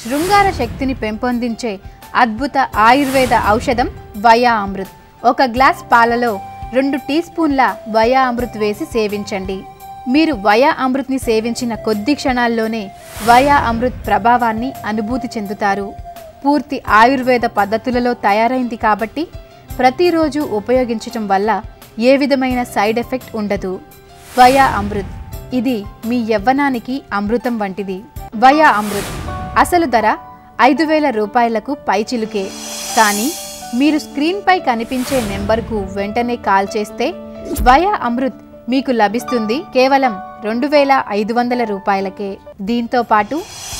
శృంగార శక్తిని పెంపొందించే అద్భుత ఆయుర్వేద ఔషధం వయా అమృత్. ఒక గ్లాస్ పాలలో 2 టీ స్పూన్ల వయా అమృత్ వేసి సేవించండి. మీరు వయా అమృత్ని సేవించిన కొద్ది క్షణాల్లోనే వయా అమృత్ ప్రభావాన్ని అనుభూతి చెందుతారు. పూర్తి ఆయుర్వేద పద్ధతులలో తయారైంది కాబట్టి ప్రతిరోజు ఉపయోగించటం వల్ల ఏ విధమైన సైడ్ ఎఫెక్ట్ ఉండదు. వయా అమృత్ ఇది మీ యవ్వనానికి అమృతం వంటిది. వయా అమృత్ అసలు ధర 5,000 రూపాయలకు పైచిలుకే. కానీ మీరు స్క్రీన్పై కనిపించే నెంబర్కు వెంటనే కాల్ చేస్తే వయా అమృత్ మీకు లభిస్తుంది కేవలం 2,500 రూపాయలకే. దీంతో పాటు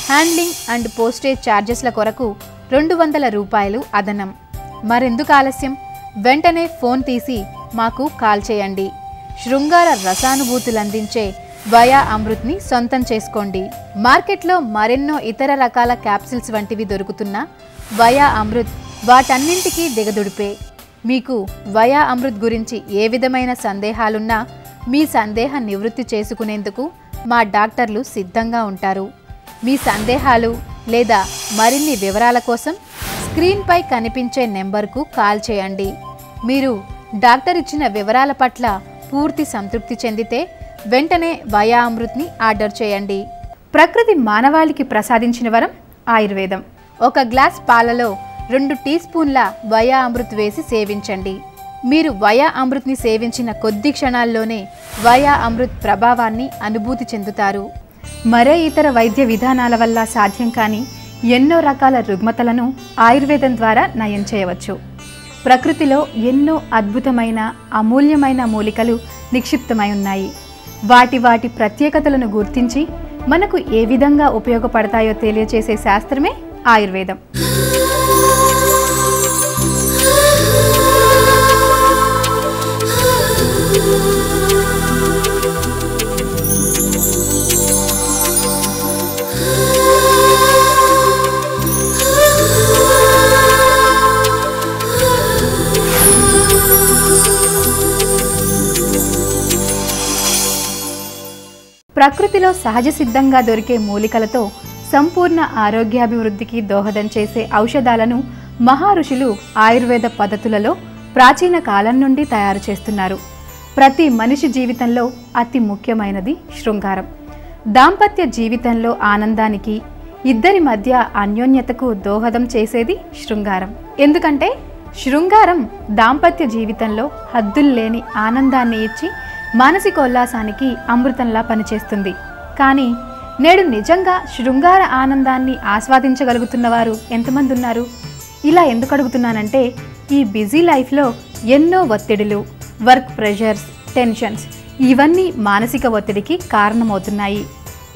హ్యాండ్లింగ్ అండ్ పోస్టేజ్ ఛార్జెస్ల కొరకు 200 రూపాయలు అదనం. మరెందుకు ఆలస్యం? వెంటనే ఫోన్ తీసి మాకు కాల్ చేయండి. శృంగార రసానుభూతులందించే వయా అమృత్ని సొంతం చేసుకోండి. మార్కెట్లో మరెన్నో ఇతర రకాల క్యాప్సిల్స్ వంటివి దొరుకుతున్న వయా అమృత్ వాటన్నింటికీ దిగదుడిపే. మీకు వయా అమృత్ గురించి ఏ విధమైన సందేహాలున్నా మీ సందేహ నివృత్తి చేసుకునేందుకు మా డాక్టర్లు సిద్ధంగా ఉంటారు. మీ సందేహాలు లేదా మరిన్ని వివరాల కోసం స్క్రీన్పై కనిపించే నెంబర్కు కాల్ చేయండి. మీరు డాక్టర్ ఇచ్చిన వివరాల పట్ల పూర్తి సంతృప్తి చెందితే వెంటనే వయా అమృత్ని ఆర్డర్ చేయండి. ప్రకృతి మానవాళికి ప్రసాదించిన వరం ఆయుర్వేదం. ఒక గ్లాస్ పాలలో 2 టీ స్పూన్ల వయా అమృత్ వేసి సేవించండి. మీరు వయా అమృత్ని సేవించిన కొద్ది క్షణాల్లోనే వయా అమృత్ ప్రభావాన్ని అనుభూతి చెందుతారు. మరే ఇతర వైద్య విధానాల వల్ల సాధ్యం కాని ఎన్నో రకాల రుగ్మతలను ఆయుర్వేదం ద్వారా నయం చేయవచ్చు. ప్రకృతిలో ఎన్నో అద్భుతమైన అమూల్యమైన మూలికలు నిక్షిప్తమై ఉన్నాయి. వాటి ప్రత్యేకతలను గుర్తించి మనకు ఏ విధంగా ఉపయోగపడతాయో తెలియజేసే శాస్త్రమే ఆయుర్వేదం. ప్రకృతిలో సహజ సిద్ధంగా దొరికే మూలికలతో సంపూర్ణ ఆరోగ్యాభివృద్ధికి దోహదం చేసే ఔషధాలను మహారుషులు ఆయుర్వేద పద్ధతులలో ప్రాచీన కాలం నుండి తయారు చేస్తున్నారు. ప్రతి మనిషి జీవితంలో అతి ముఖ్యమైనది శృంగారం. దాంపత్య జీవితంలో ఆనందానికి, ఇద్దరి మధ్య అన్యోన్యతకు దోహదం చేసేది శృంగారం. ఎందుకంటే శృంగారం దాంపత్య జీవితంలో హద్దుల్లేని ఆనందాన్ని ఇచ్చి మానసికోల్లాసానికి అమృతంలా పనిచేస్తుంది. కానీ నేడు నిజంగా శృంగార ఆనందాన్ని ఆస్వాదించగలుగుతున్నవారు ఎంతమంది ఉన్నారు? ఇలా ఎందుకు అడుగుతున్నానంటే ఈ బిజీ లైఫ్లో ఎన్నో ఒత్తిడులు, వర్క్ ప్రెషర్స్, టెన్షన్స్ ఇవన్నీ మానసిక ఒత్తిడికి కారణమవుతున్నాయి.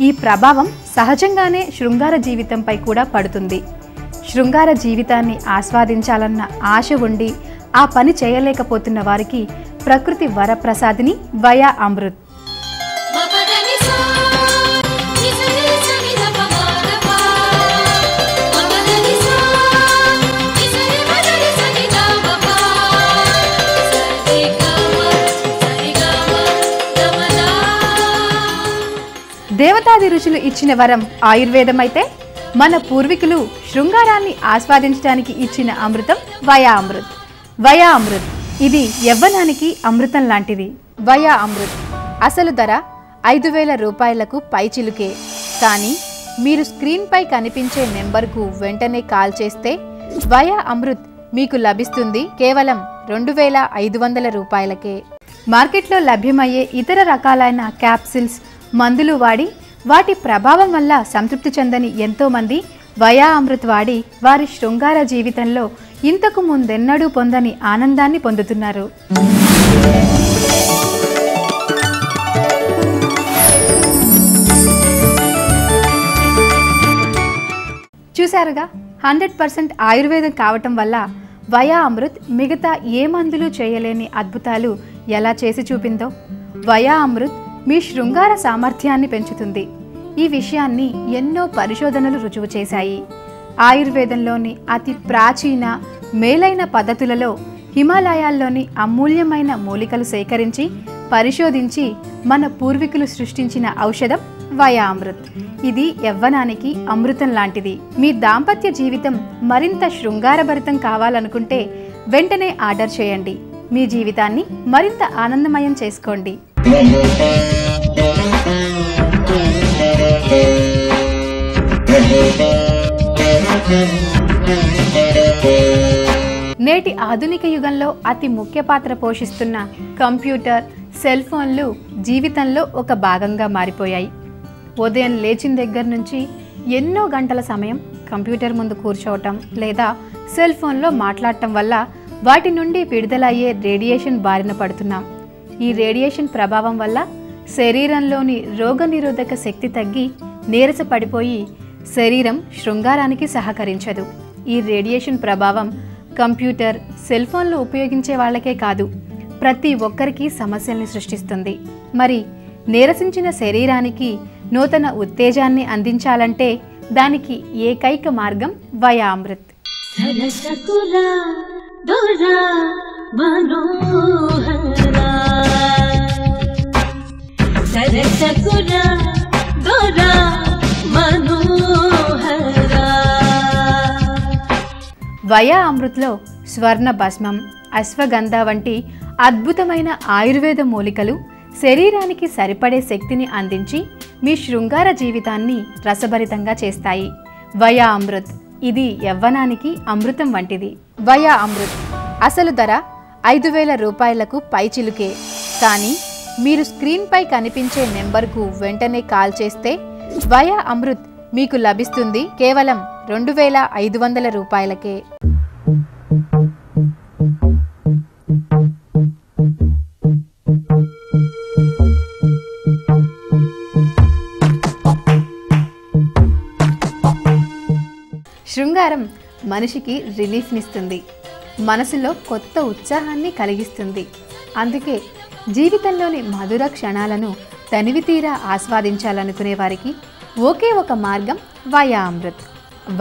ఈ ప్రభావం సహజంగానే శృంగార జీవితంపై కూడా పడుతుంది. శృంగార జీవితాన్ని ఆస్వాదించాలన్న ఆశ ఉండి ఆ పని చేయలేకపోతున్న వారికి ప్రకృతి వరప్రసాదిని వయా అమృత్. దేవతాది ఋషులు ఇచ్చిన వరం ఆయుర్వేదం అయితే మన పూర్వీకులు శృంగారాన్ని ఆస్వాదించడానికి ఇచ్చిన అమృతం వయా అమృత్. వయా అమృత్ ఇది యవ్వనానికి అమృతం లాంటిది. వయా అమృత్ అసలు ధర 5,000 రూపాయలకు పైచిలుకే. కానీ మీరు స్క్రీన్పై కనిపించే నెంబర్కు వెంటనే కాల్ చేస్తే వయా అమృత్ మీకు లభిస్తుంది కేవలం 2,500 రూపాయలకే. మార్కెట్లో లభ్యమయ్యే ఇతర రకాలైన క్యాప్సిల్స్, మందులు వాడి వాటి ప్రభావం వల్ల సంతృప్తి చెందని ఎంతోమంది వయా అమృత్ వాడి వారి శృంగార జీవితంలో ఇంతకు ముందెన్నడూ పొందని ఆనందాన్ని పొందుతున్నారు. చూశారుగా, 100% ఆయుర్వేదం కావటం వల్ల వయా అమృత్ మిగతా ఏ మందులు చేయలేని అద్భుతాలు ఎలా చేసి చూపిందో. వయా అమృత్ మీ శృంగార సామర్థ్యాన్ని పెంచుతుంది. ఈ విషయాన్ని ఎన్నో పరిశోధనలు రుజువు చేశాయి. ఆయుర్వేదంలోని అతి ప్రాచీన మేలైన పద్ధతులలో హిమాలయాల్లోని అమూల్యమైన మూలికలు సేకరించి పరిశోధించి మన పూర్వీకులు సృష్టించిన ఔషధం వయా అమృత్. ఇది యవ్వనానికి అమృతం లాంటిది. మీ దాంపత్య జీవితం మరింత శృంగారభరితం కావాలనుకుంటే వెంటనే ఆర్డర్ చేయండి. మీ జీవితాన్ని మరింత ఆనందమయం చేసుకోండి. నేటి ఆధునిక యుగంలో అతి ముఖ్య పాత్ర పోషిస్తున్న కంప్యూటర్, సెల్ ఫోన్లు జీవితంలో ఒక భాగంగా మారిపోయాయి. ఉదయం లేచిన దగ్గర నుంచి ఎన్నో గంటల సమయం కంప్యూటర్ ముందు కూర్చోవటం లేదా సెల్ ఫోన్లో మాట్లాడటం వల్ల వాటి నుండి విడుదలయ్యే రేడియేషన్ బారిన పడుతున్నాం. ఈ రేడియేషన్ ప్రభావం వల్ల శరీరంలోని రోగనిరోధక శక్తి తగ్గి నీరస పడిపోయి శరీరం శృంగారానికి సహకరించదు. ఈ రేడియేషన్ ప్రభావం కంప్యూటర్, సెల్ ఫోన్లు ఉపయోగించే వాళ్ళకే కాదు, ప్రతి ఒక్కరికి సమస్యల్ని సృష్టిస్తుంది. మరి నీరసించిన శరీరానికి నూతన ఉత్తేజాన్ని అందించాలంటే దానికి ఏకైక మార్గం వయా అమృత్. వయా అమృత్లో స్వర్ణ భస్మం, అశ్వగంధ వంటి అద్భుతమైన ఆయుర్వేద మూలికలు శరీరానికి సరిపడే శక్తిని అందించి మీ శృంగార జీవితాన్ని రసభరితంగా చేస్తాయి. వయా అమృత్ ఇది యవ్వనానికి అమృతం వంటిది. వయా అమృత్ అసలు ధర 5,000 రూపాయలకు పైచిలుకే. కానీ మీరు స్క్రీన్పై కనిపించే నెంబర్కు వెంటనే కాల్ చేస్తే వయా అమృత్ మీకు లభిస్తుంది కేవలం 2,500 రూపాయలకే. శృంగారం మనిషికి రిలీఫ్నిస్తుంది, మనసులో కొత్త ఉత్సాహాన్ని కలిగిస్తుంది. అందుకే జీవితంలోని మధుర క్షణాలను తనివితీరా ఆస్వాదించాలనుకునే వారికి ఒకే ఒక మార్గం వయా అమృత్.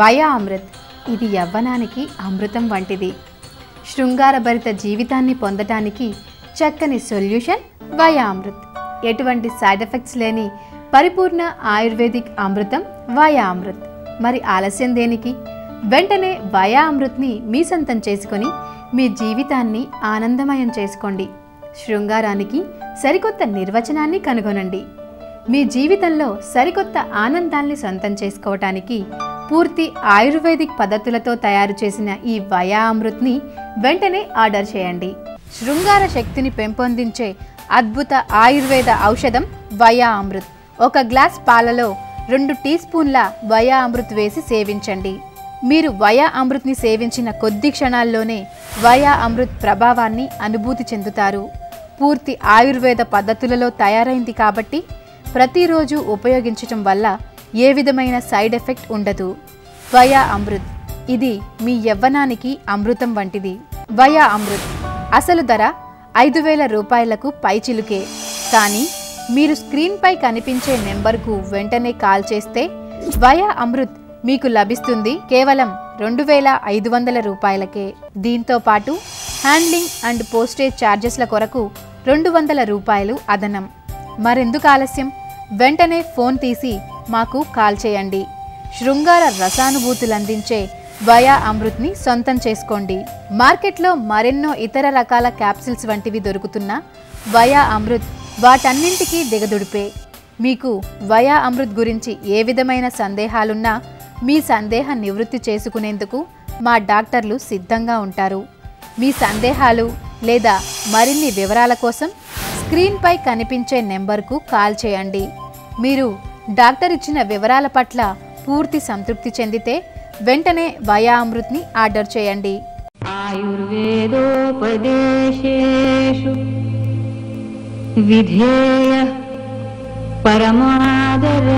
వయా అమృత్ ఇది యవ్వనానికి అమృతం వంటిది. శృంగారభరిత జీవితాన్ని పొందటానికి చక్కని సొల్యూషన్ వయా అమృత్. ఎటువంటి సైడ్ ఎఫెక్ట్స్ లేని పరిపూర్ణ ఆయుర్వేదిక్ అమృతం వయా అమృత్. మరి ఆలస్యం దేనికి? వెంటనే వయా అమృత్ని మీ సొంతం చేసుకొని మీ జీవితాన్ని ఆనందమయం చేసుకోండి. శృంగారానికి సరికొత్త నిర్వచనాన్ని కనుగొనండి. మీ జీవితంలో సరికొత్త ఆనందాల్ని సొంతం చేసుకోవటానికి పూర్తి ఆయుర్వేదిక్ పద్ధతులతో తయారు చేసిన ఈ వయా అమృత్ని వెంటనే ఆర్డర్ చేయండి. శృంగార శక్తిని పెంపొందించే అద్భుత ఆయుర్వేద ఔషధం వయా అమృత్. ఒక గ్లాస్ పాలలో 2 టీ స్పూన్ల వయా అమృత్ వేసి సేవించండి. మీరు వయా అమృత్ని సేవించిన కొద్ది క్షణాల్లోనే వయా అమృత్ ప్రభావాన్ని అనుభూతి చెందుతారు. పూర్తి ఆయుర్వేద పద్ధతులలో తయారైంది కాబట్టి ప్రతిరోజు ఉపయోగించటం వల్ల ఏ విధమైన సైడ్ ఎఫెక్ట్ ఉండదు. వయా అమృత్ ఇది మీ యవ్వనానికి అమృతం వంటిది. వయా అమృత్ అసలు ధర 5,000 రూపాయలకు పైచిలుకే. కానీ మీరు స్క్రీన్పై కనిపించే నెంబర్కు వెంటనే కాల్ చేస్తే వయా అమృత్ మీకు లభిస్తుంది కేవలం 2,500 రూపాయలకే. దీంతో పాటు హ్యాండ్లింగ్ అండ్ పోస్టేజ్ ఛార్జెస్ల కొరకు 200 రూపాయలు అదనం. మరెందుకు ఆలస్యం? వెంటనే ఫోన్ తీసి మాకు కాల్ చేయండి. శృంగార రసానుభూతులందించే వయా అమృత్ని సొంతం చేసుకోండి. మార్కెట్లో మరెన్నో ఇతర రకాల క్యాప్సిల్స్ వంటివి దొరుకుతున్న వయా అమృత్ వాటన్నింటికీ దిగదుడిపే. మీకు వయా అమృత్ గురించి ఏ విధమైన సందేహాలున్నా మీ సందేహ నివృత్తి చేసుకునేందుకు మా డాక్టర్లు సిద్ధంగా ఉంటారు. మీ సందేహాలు లేదా మరిన్ని వివరాల కోసం స్క్రీన్పై కనిపించే నెంబర్కు కాల్ చేయండి. మీరు డాక్టర్ ఇచ్చిన వివరాల పట్ల పూర్తి సంతృప్తి చెందితే వెంటనే వయా అమృత్ని ఆర్డర్ చేయండి. ఆయుర్వేదోపదేశేషు విధేయ పరమాదర